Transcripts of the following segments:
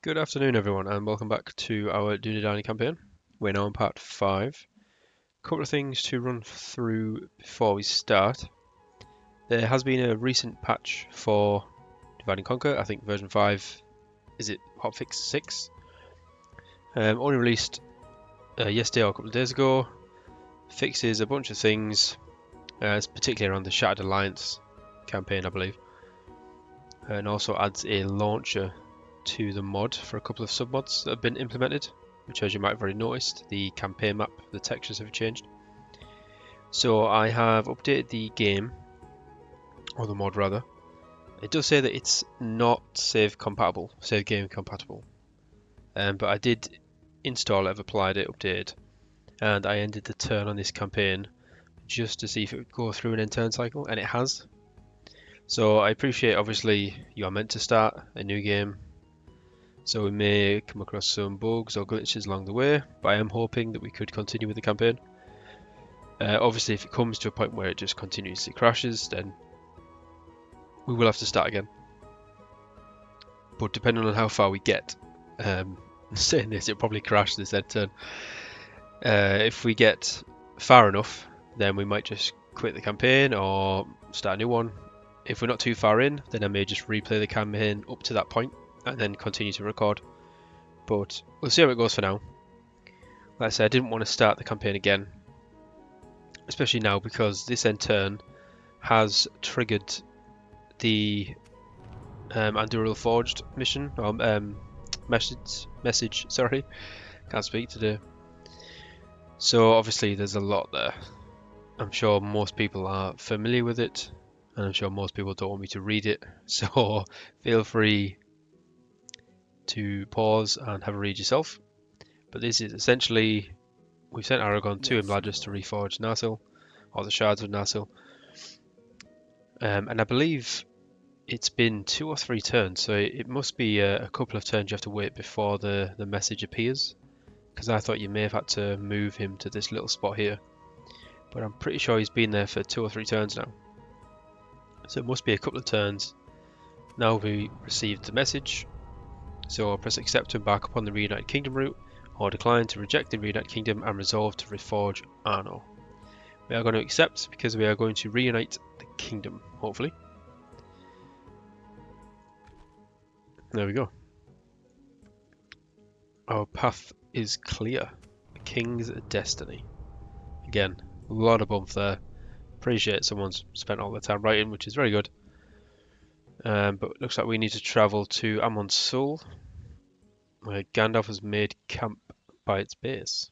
Good afternoon, everyone, and welcome back to our Dúnedain campaign. We're now on part 5. A couple of things to run through before we start. There has been a recent patch for Divide and Conquer. I think version 5, is it hotfix 6? Only released yesterday or a couple of days ago. Fixes a bunch of things, particularly around the Shattered Alliance campaign, I believe. And also adds a launcher to the mod for a couple of submods that have been implemented, which, as you might have already noticed, the campaign map, the textures have changed. So I have updated the game, or the mod rather. It does say that it's not save game compatible, but I did install it, I've applied it, updated, and I ended the turn on this campaign just to see if it would go through an end turn cycle, and it has. So I appreciate, obviously, you are meant to start a new game, so we may come across some bugs or glitches along the way, but I am hoping that we could continue with the campaign. Obviously, if it comes to a point where it just continuously crashes, then we will have to start again. But depending on how far we get, saying this, it'll probably crash this end turn. If we get far enough, then we might just quit the campaign or start a new one. If we're not too far in, then I may just replay the campaign up to that point and then continue to record. But we'll see how it goes for now. Like I said, I didn't want to start the campaign again, especially now because this end turn has triggered the Anduril Forged mission, or message, sorry, can't speak today. So obviously there's a lot there. I'm sure most people are familiar with it, and I'm sure most people don't want me to read it, so feel free to pause and have a read yourself. But this is essentially, we've sent Aragon to Imladris to reforge Narsil, or the shards of Narsil. And I believe it's been 2 or 3 turns, so it must be a couple of turns you have to wait before the message appears. Because I thought you may have had to move him to this little spot here. But I'm pretty sure he's been there for 2 or 3 turns now. So it must be a couple of turns. Now we received the message. So I'll press accept to embark upon the Reunited Kingdom route, or decline to reject the Reunited Kingdom and resolve to reforge Arnor. We are going to accept because we are going to reunite the kingdom, hopefully. There we go. Our path is clear. King's Destiny. Again, a lot of bump there. Appreciate someone's spent all their time writing, which is very good. But looks like we need to travel to Amon's Soul, where Gandalf has made camp by its base.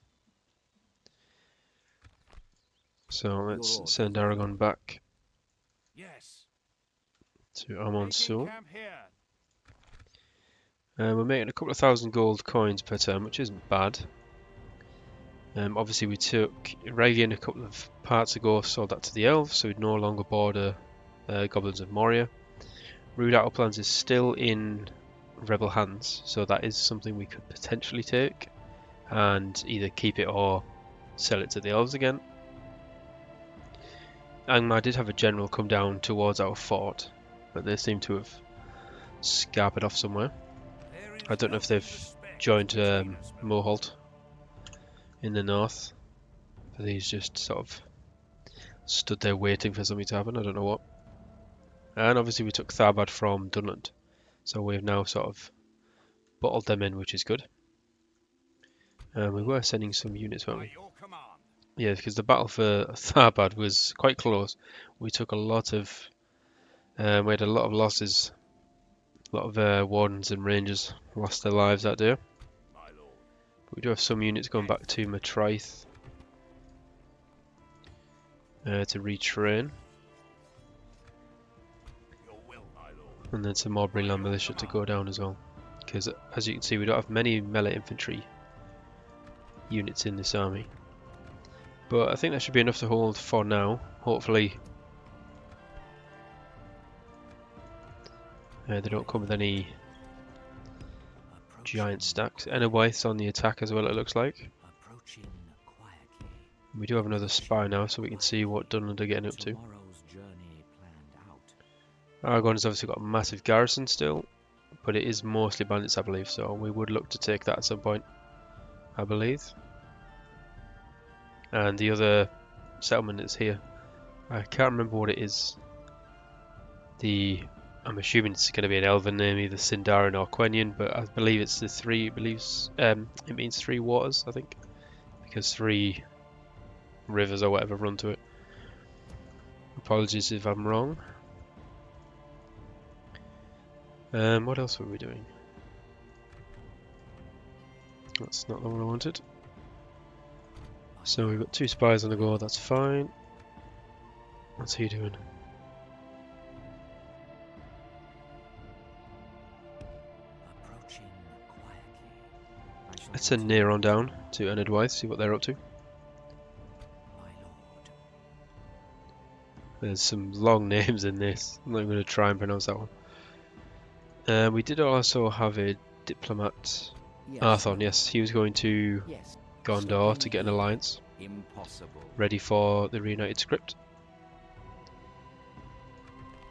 So let's send Aragon back to Amon's Soul. We're making a couple of thousand gold coins per turn, which isn't bad. Obviously we took Reagan a couple of parts ago, sold that to the elves, so we'd no longer border Goblins of Moria. Rude Uplands is still in rebel hands, so that is something we could potentially take and either keep it or sell it to the elves again. Angmar did have a general come down towards our fort, but they seem to have scarpered off somewhere. I don't know if they've joined Moholt in the north, but he's just sort of stood there waiting for something to happen. I don't know what. And obviously we took Tharbad from Dunland, so we've now sort of bottled them in, which is good. We were sending some units, weren't we? Yeah, because the battle for Tharbad was quite close. We took a lot of, we had a lot of losses. A lot of wardens and rangers lost their lives that day. But we do have some units going back to Matraith to retrain. And then some Aubrey Land Militia to go down as well. Because as you can see, we don't have many melee infantry units in this army. But I think that should be enough to hold for now. Hopefully they don't come with any giant stacks. Ennerwyth's on the attack as well, it looks like. We do have another spy now, so we can see what Dunland are getting up to. Aragon's obviously got a massive garrison still, but it is mostly bandits, I believe, so we would look to take that at some point, I believe. And the other settlement is here. I can't remember what it is. I'm assuming it's going to be an elven name, either Sindarin or Quenya, but I believe it's the three. It means three waters, I think, because three rivers or whatever run to it. Apologies if I'm wrong. What else were we doing? That's not the one I wanted. So we've got 2 spies on the go, that's fine. What's he doing? Let's send Near on down to Enedwythe, see what they're up to. There's some long names in this. I'm not going to try and pronounce that one. We did also have a diplomat. Arthon, yes, he was going to Gondor to get an alliance. Ready for the reunited script.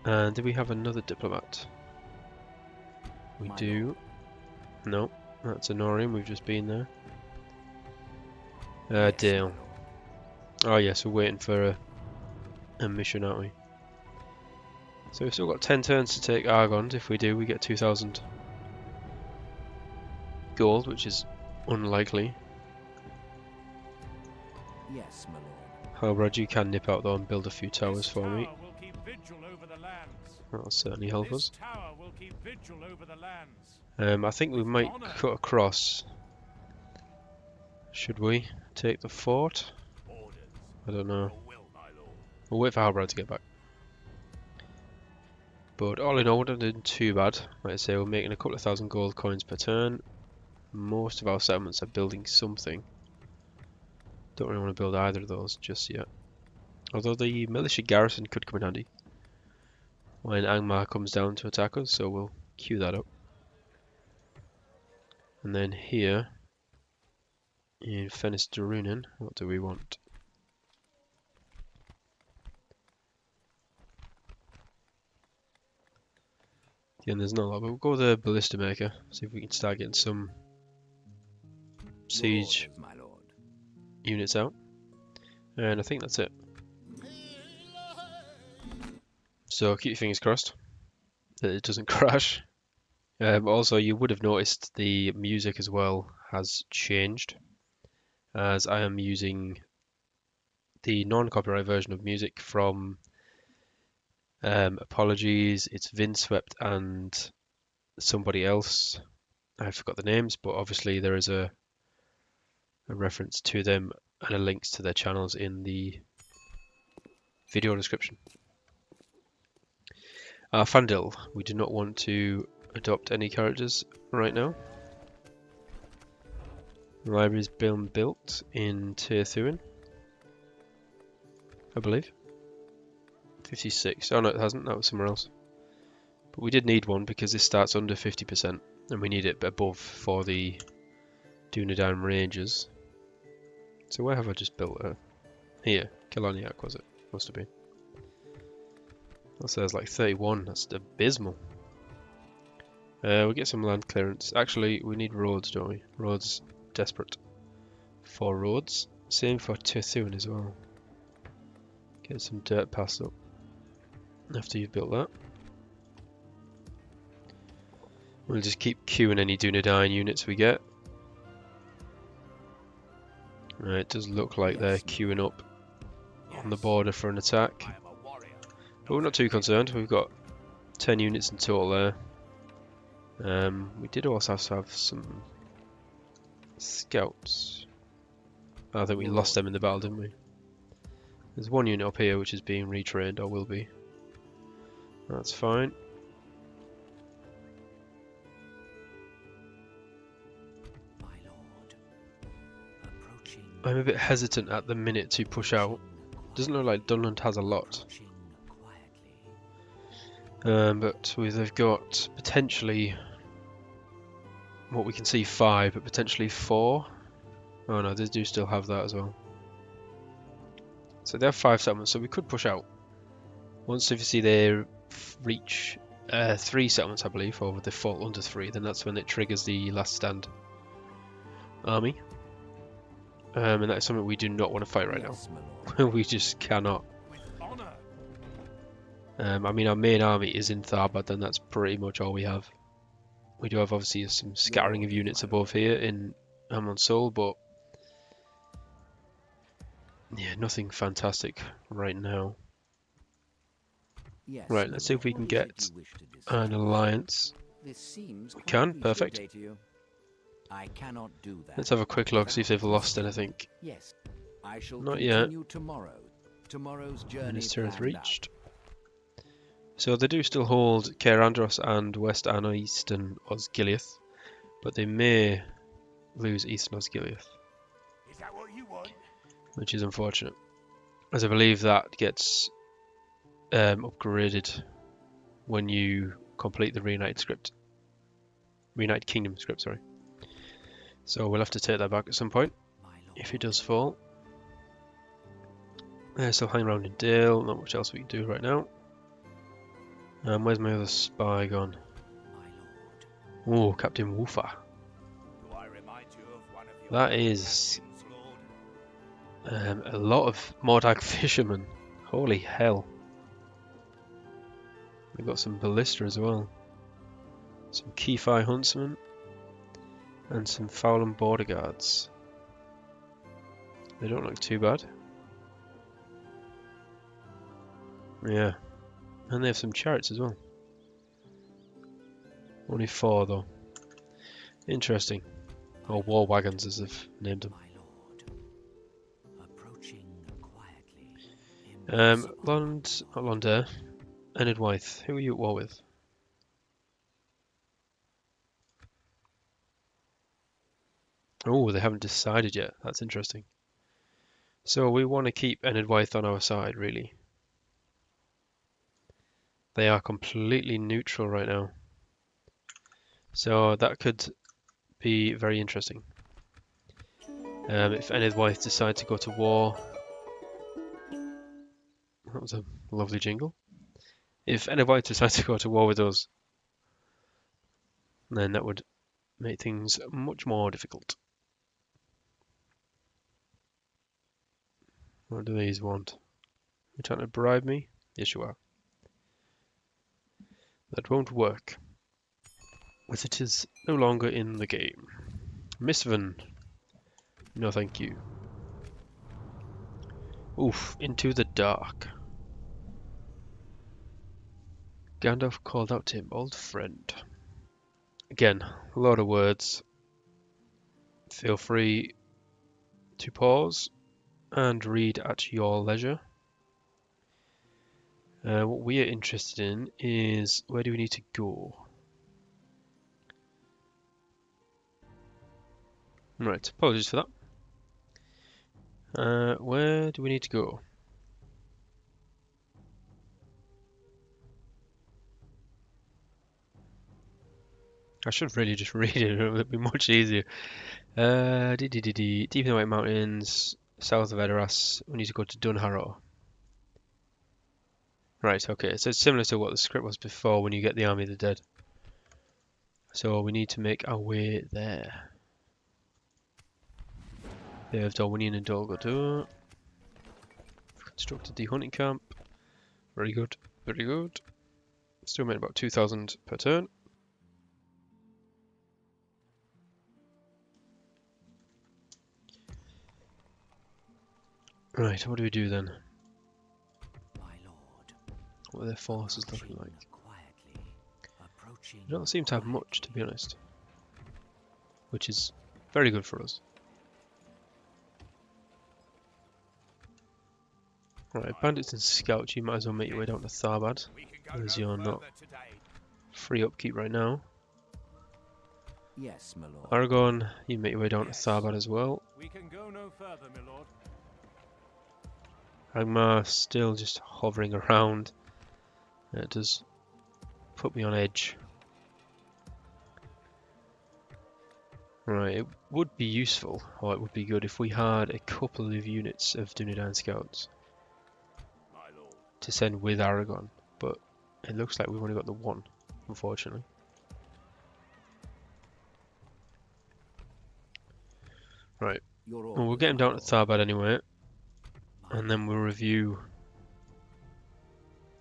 And do we have another diplomat? We do. No, that's Honorium, we've just been there. Dale. Oh yes, we're waiting for a mission, aren't we? So we've still got 10 turns to take Argond. If we do, we get 2,000 gold, which is unlikely. Yes, my lord. Tharbad, you can nip out though and build a few towers for me. That'll certainly help us. I think we might cut across. Should we take the fort? I don't know. We'll wait for Tharbad to get back. But all in all, we're not doing too bad. Like I say, we're making a couple of thousand gold coins per turn. Most of our settlements are building something. Don't really want to build either of those just yet. Although the militia garrison could come in handy when Angmar comes down to attack us, so we'll queue that up. And then here in Dúnedain, what do we want? Again, there's not a lot, but we'll go with the ballista maker, see if we can start getting some siege units out. And I think that's it. So keep your fingers crossed that it doesn't crash. Also, you would have noticed the music as well has changed, as I am using the non-copyright version of music from apologies, it's Vindsvept and somebody else. I forgot the names, but obviously there is a reference to them and a links to their channels in the video description. Fandil, we do not want to adopt any characters right now. The library's been built in Tharbad, I believe. 56. Oh no, it hasn't. That was somewhere else. But we did need one because this starts under 50%, and we need it above for the Dúnedain Rangers. So where have I just built her? Here, Kiloniak was it? Must have been. That says like 31. That's abysmal. We'll get some land clearance. Actually, we need roads, don't we? Roads, desperate for roads. Same for Tharbad as well. Get some dirt paths up after you've built that. We'll just keep queuing any Dúnedain units we get. Right, it does look like they're queuing up on the border for an attack. But we're not too concerned, we've got 10 units in total there. We did also have some scouts. I think we lost them in the battle, didn't we? There's one unit up here which is being retrained, or will be. That's fine. I'm a bit hesitant at the minute to push out. Doesn't look like Dunland has a lot. But they've got potentially, what we can see 5, but potentially 4. Oh no, they do still have that as well. So they have 5 settlements, so we could push out. Once if you see they reach 3 settlements, I believe, or they fall under 3, then that's when it triggers the last stand army. And that is something we do not want to fight right Yes, my now. lord. We just cannot. With honor. I mean, our main army is in Tharbad, and that's pretty much all we have. We do have obviously some scattering of units above here in Amon Sol, but yeah, nothing fantastic right now. Yes, Right, my let's see if we lord. can What is get it you wish to an discuss? alliance. This seems We quite can, reasonable. perfect. Day to you. I cannot do that. Let's have a quick look, see if they've lost without anything. Yes. I shall Not yet. continue tomorrow. Tomorrow's journey Minister has planned out. reached. So they do still hold Caer Andros and West and Eastern Osgiliath, but they may lose Eastern Osgiliath, Is that what you want? which is unfortunate, as I believe that gets upgraded when you complete the Reunited script. Reunited Kingdom script, sorry. So we'll have to take that back at some point, My lord. if it does fall. Still hanging around in Dale, not much else we can do right now. Where's my other spy gone? My lord. Oh, Captain Woofer. Do I remind you of one of your That own is captains, Lord? a lot of Mordag fishermen. Holy hell. We've got some ballista as well. Some Keefi huntsmen. And some Fowlham border guards. They don't look too bad. Yeah. And they have some chariots as well. Only 4 though. Interesting. Or war wagons as they've named them. My lord. Approaching quietly. Not Londair. Enid Wythe. Who are you at war with? Oh, they haven't decided yet. That's interesting. So we want to keep Enid Wythe on our side, really. They are completely neutral right now. So that could be very interesting. If Enid Wythe decide to go to war... That was a lovely jingle. If Enid Wythe decides to go to war with us, then that would make things much more difficult. What do these want? You trying to bribe me? Yes, you are. That won't work, as it is no longer in the game. Misvan. No, thank you. Oof, into the dark. Gandalf called out to him, old friend. Again, a lot of words. Feel free to pause and read at your leisure. What we are interested in is, where do we need to go? Right, apologies for that. Where do we need to go? I should really just read it, it would be much easier. Deep in the White Mountains, south of Edoras, we need to go to Dunharrow. Right, okay, so it's similar to what the script was before when you get the Army of the Dead. So we need to make our way there. They have Darwinian and Dol Guldur. Constructed the hunting camp. Very good, very good. Still made about 2,000 per turn. Right, what do we do then? My lord. What are their forces looking like? Quietly. Approaching They don't seem to have much, to be honest. Which is very good for us. Right, bandits and scouts, you might as well make your way down to Tharbad, We can go as no you're not further today. free upkeep right now. Yes, my lord. Aragorn, you make your way down Yes. to Tharbad as well. We can go no further, my lord. Angmar still just hovering around. It does put me on edge. Right, it would be useful, or it would be good if we had a couple of units of Dúnedain scouts My lord. to send with Aragorn, but it looks like we've only got the one. unfortunately. Right. Your Well, we'll orders, get him my down to lord. Tharbad anyway, My and then we'll review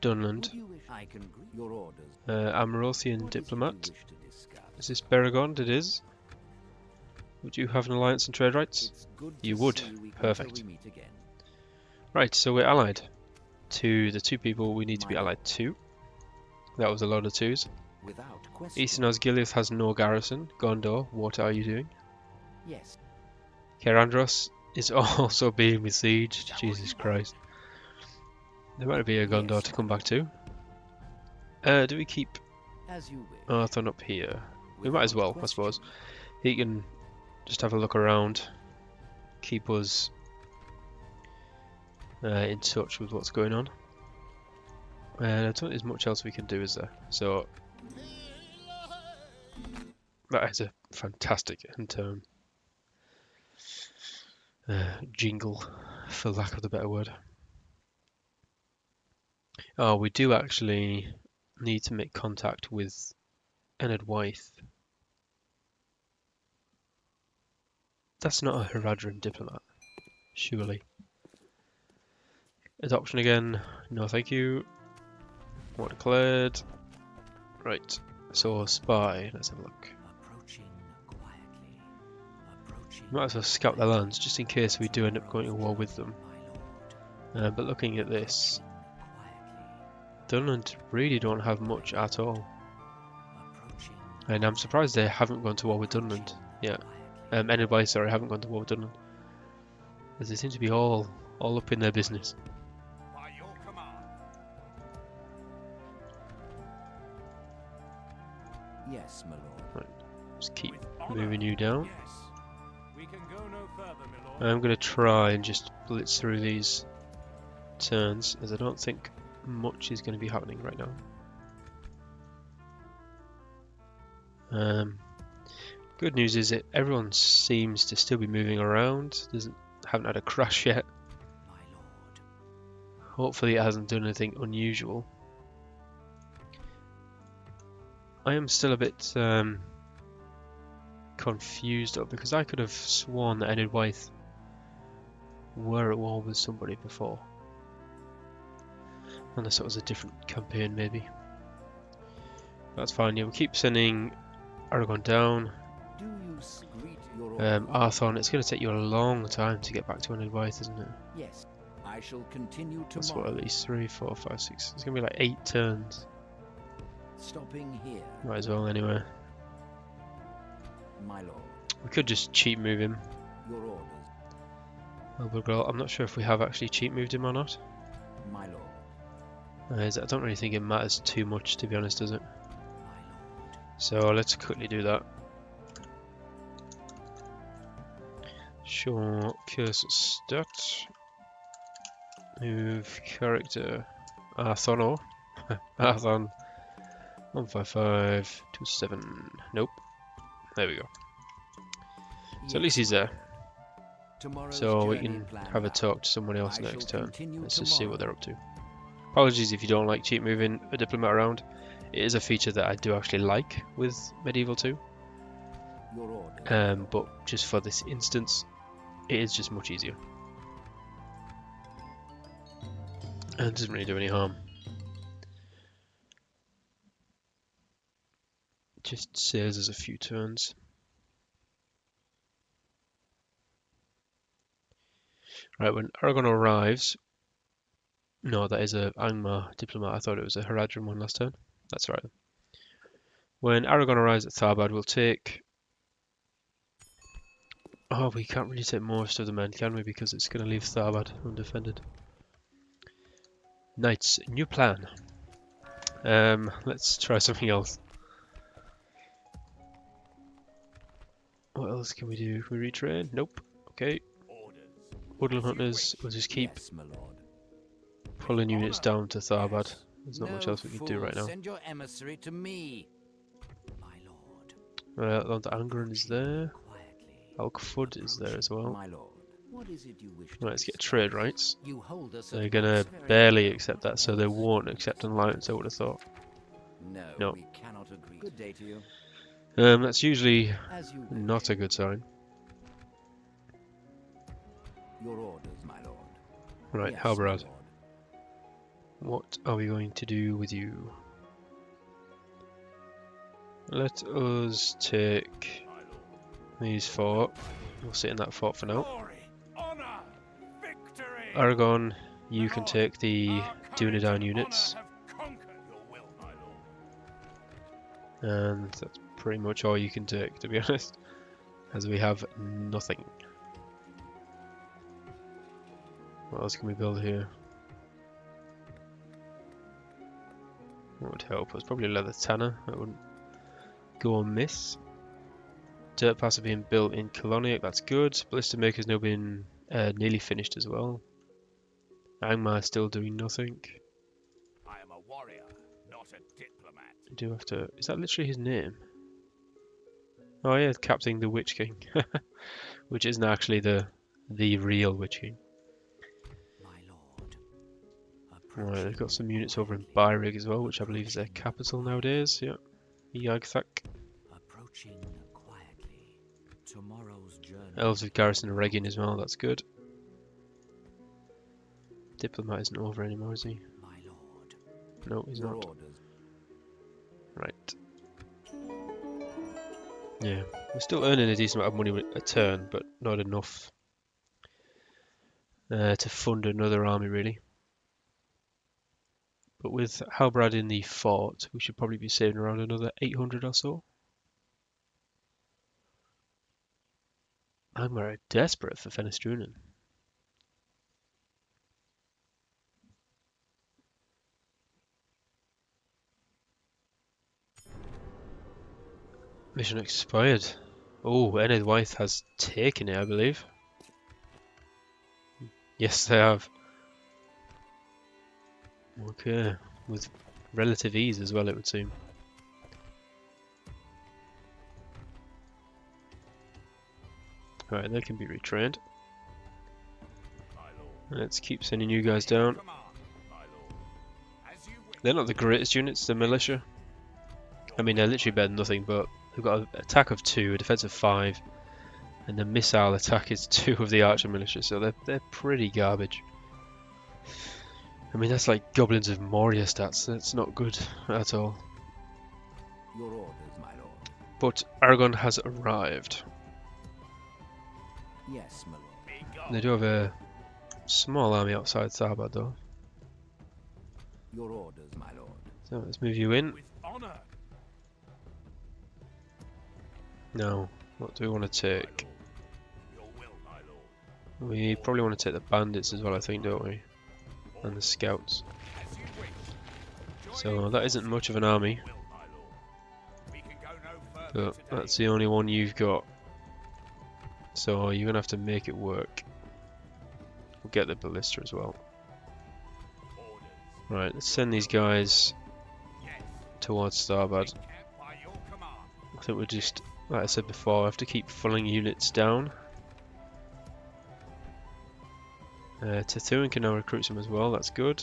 Dunland. Would you wish I can greet your orders? Amarothian What is it diplomat. you wish to discuss? Is this Beregond? It is. Would you have an alliance and trade rights? It's good You to would. see we Perfect. until we meet again. Right, so we're allied to the two people we need to My be allied lord. to. That was a lot of twos. Without question. Eastern Osgiliath has no garrison. Gondor, what are you doing? Yes. Kerandros is also being besieged. Jesus Christ. There might be a Gondor Yes, to my come back lord. to. Do we keep As you wish. Arthon up here? We might as Without well, I suppose. question. He can just have a look around, keep us in touch with what's going on. And I don't think there's much else we can do, is there? So that is a fantastic intern jingle, for lack of the better word. Oh, we do actually need to make contact with Enid Wythe. That's not a Haradrim diplomat, surely. Adoption again. No, thank you. War declared. Right. So spy. Let's have a look. Approaching quietly. Approaching Might as well scout their lands just in case we do end up going to tomorrow's war with them. my lord. But looking at this, Approaching quietly. Dunland really don't have much at all. Approaching And I'm surprised they haven't gone to war with Dunland yet. Enid Wythe, sorry, haven't gone to war with Dunland. As they seem to be all up in their business. By your command. Yes, my lord. Just keep With honor. moving you down. Yes. We can go no further, my lord. I'm going to try and just blitz through these turns, as I don't think much is going to be happening right now. Good news is that everyone seems to still be moving around. Haven't had a crash yet. My lord. Hopefully it hasn't done anything unusual. I am still a bit confused though, because I could have sworn that Enid Wythe were at war with somebody before. Unless it was a different campaign maybe. That's fine, yeah, we'll keep sending Aragon down. Do you greet your orders? Arthon, it's going to take you a long time to get back to Enid Wythe, isn't it? Yes. I shall continue That's tomorrow. what, at least 3, 4, 5, 6. It's going to be like 8 turns. Stopping here. Might as well anyway. My lord. We could just cheat move him. Your orders. Overgrowth. I'm not sure if we have actually cheat moved him or not. My lord. I don't really think it matters too much, to be honest, does it? My lord. So let's quickly do that. Sure, curse stat. Move character. Arthono. Arthon. 15527. Nope. There we go. So at least he's there. Tomorrow's So we journey can planned have a out. talk to someone else I next shall turn. continue Let's just see what they're tomorrow. up to. Apologies if you don't like cheat moving a diplomat around. It is a feature that I do actually like with Medieval 2. Your orders. But just for this instance, it is just much easier. And it doesn't really do any harm. Just saves us a few turns. Right, when Aragon arrives... No, that is a Angmar diplomat. I thought it was a Haradrim one last turn. That's right. When Aragon arrives at Tharbad, we'll take... Oh, we can't really take most of the men, can we? Because it's going to leave Tharbad undefended. Knights, new plan. Let's try something else. What else can we do? Can we retrain? Nope. Okay. Orders. Woodland Hunters, we'll just keep Yes, my lord. pulling units down to Tharbad. Yes. There's not much No else we can do fool, right now. Send your emissary to me. My lord. Angren is there. Quietly. Alkfud is there as well. My lord. What is it you wish to Right, let's get discuss? trade rights. You hold us They're at gonna once very barely well. accept that, so they won't accept an alliance, I would have thought. No, No. we cannot agree. Good day to you. That's usually As you wish. not a good sign. Your orders, my lord. Right, Yes, Tharbad. my lord. What are we going to do with you? Let us take these four. We'll sit in that fort for now. Glory, honor, victory. Aragon, you My can lord, take the our courage Dúnedain and units. honor have conquered your will, my lord. And that's pretty much all you can take, to be honest, as we have nothing. What else can we build here? What would help us? Probably a leather tanner. That wouldn't go amiss. Dirt paths are being built in Coloniac. That's good. Ballista maker's now been nearly finished as well. Angmar still doing nothing. I am a warrior, not a diplomat. I do have to. Is that literally his name? Oh yeah, Captain the Witch King, which isn't actually the real Witch King. My lord. Right, they've got some units over in Byrig as well, which I believe is their capital nowadays. Yeah, Yagthak. Approaching quietly. Tomorrow's journey. Elves have garrison Regin as well. That's good. Diplomat isn't over anymore, is he? My lord. No, he's Your not. orders. Right. Yeah, we're still earning a decent amount of money a turn, but not enough to fund another army, really. But with Halbrad in the fort, we should probably be saving around another 800 or so. Angmar are desperate for Fenestrunen. Mission expired. Oh, Enid Wythe has taken it, I believe. Yes, they have. Okay, with relative ease as well, it would seem. Right, they can be retrained. My lord. Let's keep sending you guys down. Command, my lord. As you wish. They're not the greatest units, the militia. I mean, they're literally better than nothing, but they've got an attack of 2, a defense of 5, and the missile attack is 2 of the archer militia, so they're pretty garbage. I mean, that's like Goblins of Moria stats. That's not good at all. Your orders, my lord. But Aragon has arrived. Yes, my lord. Be gone. They do have a small army outside Tharbad, though. Your orders, my lord. So let's move you in. With honor. Now, what do we want to take? Your will, my lord. We probably want to take the bandits as well, I think, don't we? And the scouts. As you wish. Join So in that isn't much of an army, will, my lord. We can go no further but today. that's the only one you've got. So you're gonna have to make it work. We'll get the ballista as well. Orders. Right, let's send these guys Yes. towards Tharbad. Kept by your command. I think we're just, like I said before, I have to keep funneling units down. Tethuan can now recruit some as well, that's good.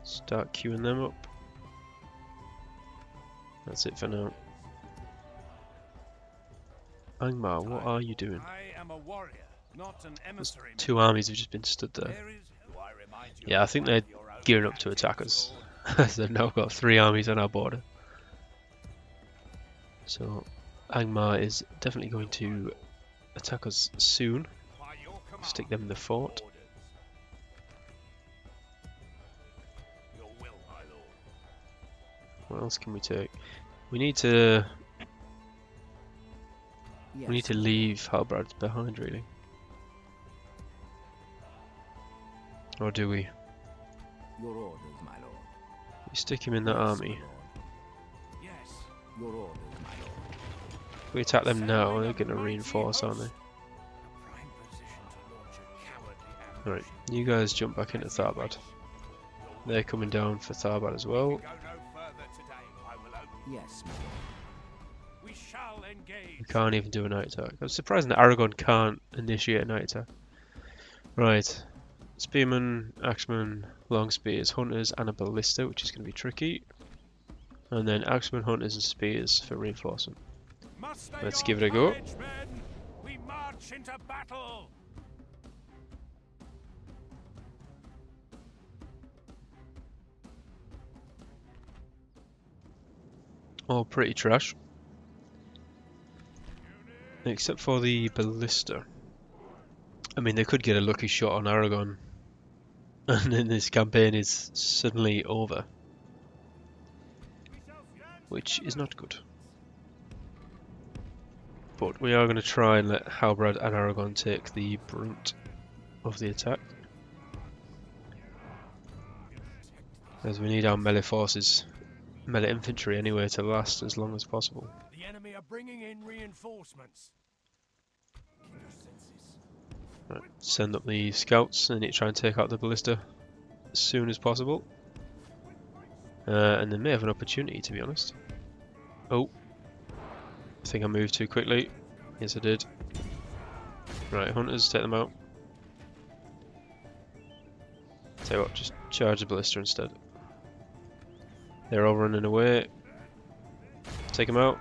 Start queuing them up. That's it for now. Angmar, what are you doing? I am a warrior, not an emissary. 2 armies have just been stood there. Where is do I remind you Yeah, I of think one they're of your own gearing up to antics, attack us. Lord? They've now got 3 armies on our border. So Angmar is definitely going to attack us soon. By your command. Stick them in the fort. Orders. Your will, my lord. What else can we take? We need to Yes. leave Halbrad behind, really. Or do we? Your orders, my lord. We stick him in that Yes, my army. lord. Yes. Your orders, my lord. If we attack them now, they're going to reinforce, aren't they? A prime position to launch a cowardly ambush. Right, you guys jump back into Tharbad. They're coming down for Tharbad as well. Go no further today. I will open. Yes, my lord. We shall engage. We can't even do a night attack. I'm surprised that Aragon can't initiate a night attack. Right. Spearmen, axemen, long spears, hunters, and a ballista, which is going to be tricky. And then axemen, hunters, and spears for reinforcement. Muster Let's your give it a go. courage, men. We march into battle. All pretty trash. Except for the ballista. I mean, they could get a lucky shot on Aragon. And then this campaign is suddenly over. Which is not good. But we are going to try and let Halbrad and Aragon take the brunt of the attack. As we need our melee forces, melee infantry anyway, to last as long as possible. The enemy are bringing in reinforcements. Right, send up the scouts and need to try and take out the ballista as soon as possible. And they may have an opportunity, to be honest. Oh, I think I moved too quickly. Yes, I did. Right, hunters, take them out. Tell you what, just charge the ballista instead. They're all running away. Take them out.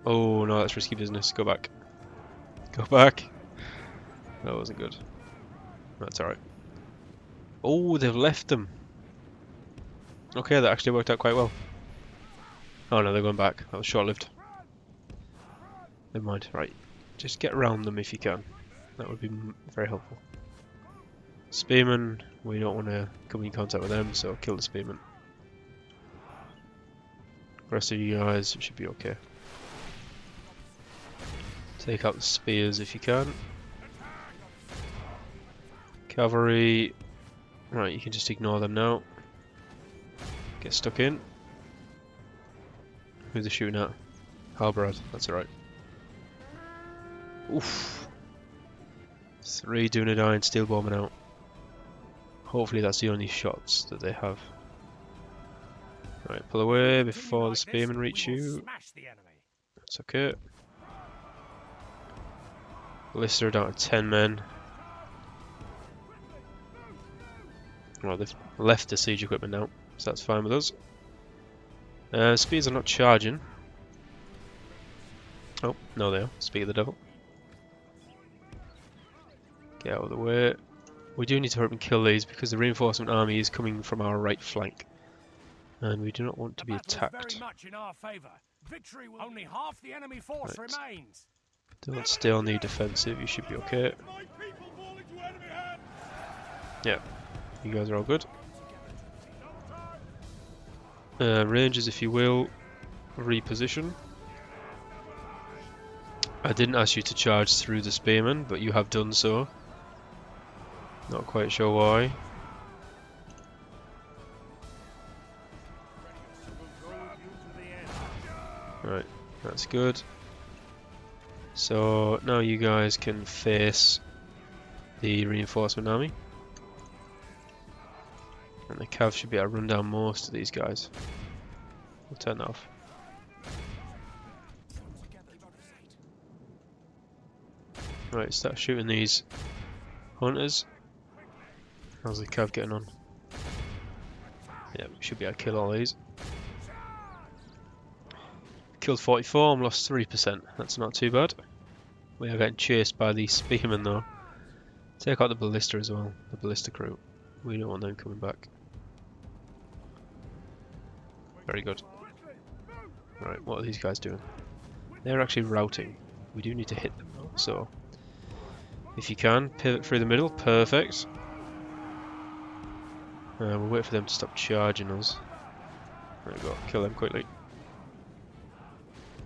Oh no, that's risky business. Go back. Go back. That wasn't good. That's alright. Oh, they've left them. Okay, that actually worked out quite well. Oh no, they're going back. That was short-lived. Never mind. Right. Just get around them if you can. That would be very helpful. Spearmen, we don't want to come in contact with them, so kill the spearmen. The rest of you guys should be okay. Take out the spears if you can. Cavalry, right, you can just ignore them now. Get stuck in. Who's they shooting at? Halbrad, that's alright. Oof. 3 Dúnedain steel bombing out. Hopefully that's the only shots that they have. Right, pull away before the spearmen reach you. That's okay. Ballista are down to 10 men. Well, they've left the siege equipment now, so that's fine with us. Spears are not charging. Oh, no they are. Speak of the devil. Get out of the way. We do need to hurry up and kill these because the reinforcement army is coming from our right flank. And we do not want to be attacked. Very much in our favor. Victory will only half the enemy force remains. Don't stay on the defensive, you should be okay. Yeah, you guys are all good. Rangers, if you will, reposition. I didn't ask you to charge through the spearmen, but you have done so. Not quite sure why. Right, that's good. So now you guys can face the reinforcement army. And the cav should be able to run down most of these guys. We'll turn that off. Right, start shooting these hunters. How's the cav getting on? Yeah, we should be able to kill all these. Killed 44 and lost 3%. That's not too bad. We are getting chased by the spearmen though. Take out the ballista as well, the ballista crew. We don't want them coming back. Very good. Right, what are these guys doing? They're actually routing. We do need to hit them though, so if you can, pivot through the middle, perfect. We'll wait for them to stop charging us. There we go, kill them quickly.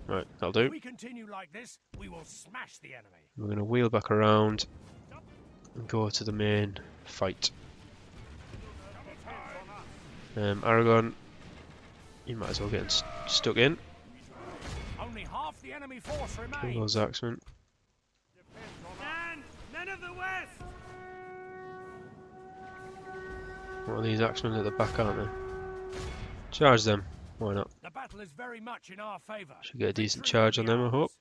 Right, that'll do. If we continue like this, we will smash the enemy. We're going to wheel back around and go to the main fight. Aragon, you might as well get stuck in. Only half the enemy force Kill remains. those axemen. Stand, men of the west. What are these axemen at the back, aren't they? Charge them. Why not? The battle is very much in our favor. Should get a decent charge on them, I hope.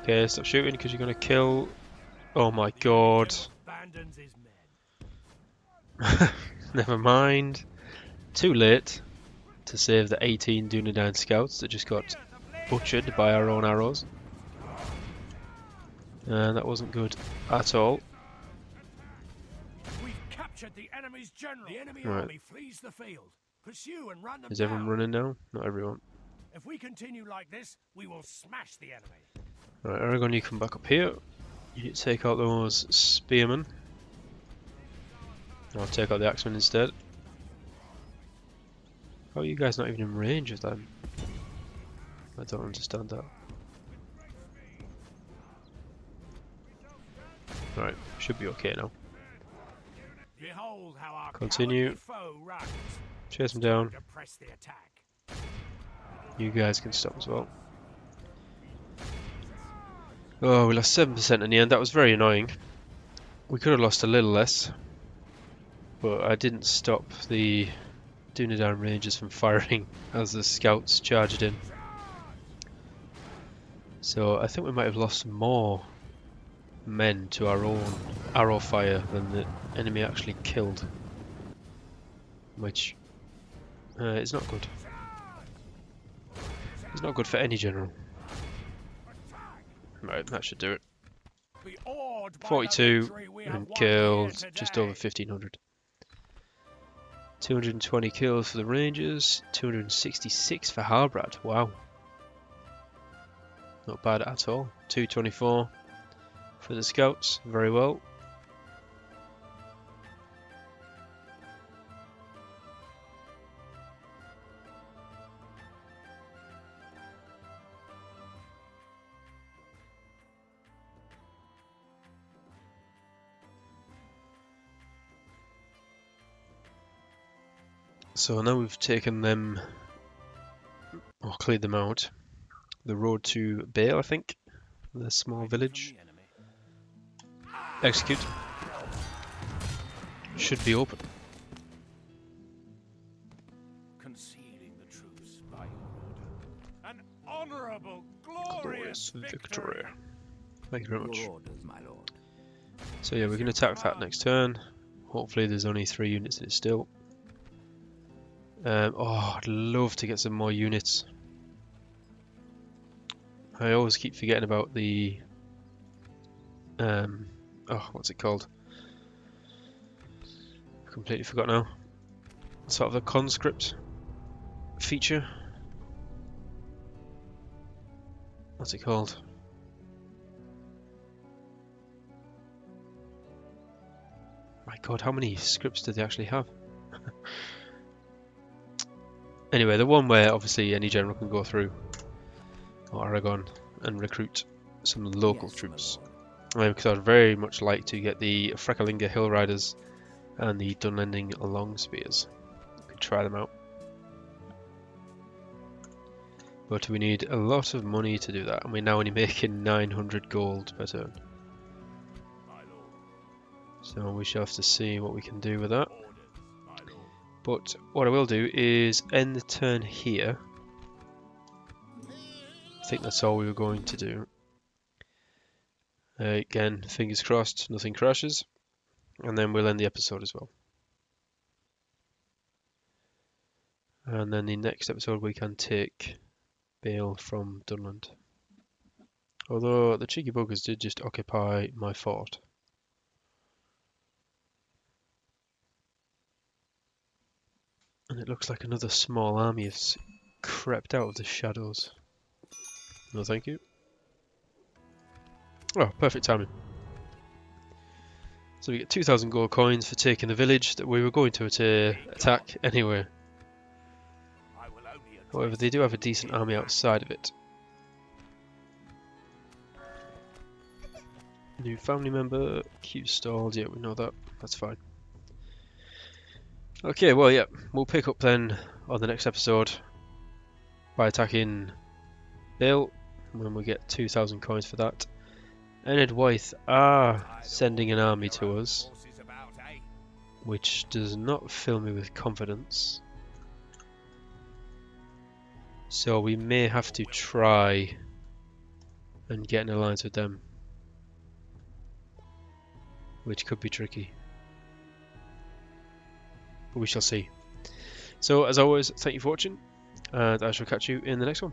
Okay, stop shooting because you're going to kill... Oh my god. Abandons his men. Never mind. Too late to save the 18 Dúnedain scouts that just got butchered by our own arrows. And that wasn't good at all. We've captured the enemy's general. The enemy Right. army flees the field. Pursue and run them Is everyone down. running now? Not everyone. If we continue like this, we will smash the enemy. Right, Aragon, you come back up here. You need to take out those spearmen. I'll take out the axemen instead. How are you guys not even in range of them? I don't understand that. Right, should be okay now. Behold how our Continue. cowardly foe runs. Chase them down. To press the attack. You guys can stop as well. Oh, we lost 7% in the end. That was very annoying. We could have lost a little less, but I didn't stop the Dúnedain Rangers from firing as the scouts charged in. So I think we might have lost more men to our own arrow fire than the enemy actually killed, which is not good. It's not good for any general. Right, that should do it. Be awed by the 42 victory we have and won killed here just today. over 1500. 220 kills for the Rangers, 266 for Tharbad. Wow. Not bad at all. 224 for the Scouts. Very well. So now we've taken them, or cleared them out. The road to Bale, I think. The small village. Execute. Should be open. Concealing the truth by your order. An honourable, glorious Glorious victory. victory. Thank you very much. Your orders, my lord. So yeah, we can attack that next turn. Hopefully there's only 3 units in it still. Oh, I'd love to get some more units. I always keep forgetting about the... oh, what's it called? I've completely forgot now. Sort of the conscript feature. What's it called? My god, how many scripts do they actually have? Anyway, the one where obviously any general can go through, or Aragon, and recruit some local Yes, my troops. lord. Because I'd very much like to get the Frecklinga Hill Riders and the Dunlending Long Spears. We could try them out. But we need a lot of money to do that, and we're now only making 900 gold per turn. So we shall have to see what we can do with that. But what I will do is end the turn here. I think that's all we were going to do. Again, fingers crossed, nothing crashes. And then we'll end the episode as well. And then the next episode we can take Bale from Dunland. Although the cheeky buggers did just occupy my fort. And it looks like another small army has crept out of the shadows. No thank you. Oh, perfect timing. So we get 2,000 gold coins for taking the village that we were going to attack anyway. However, they do have a decent army outside of it. New family member, queue stalled, yeah we know that, that's fine. Okay, well yeah, we'll pick up then on the next episode by attacking Bale when we get 2,000 coins for that. Enid Wythe are sending an army to us, which does not fill me with confidence. So we may have to try and get an alliance with them, which could be tricky. But we shall see. So as always, thank you for watching, and I shall catch you in the next one.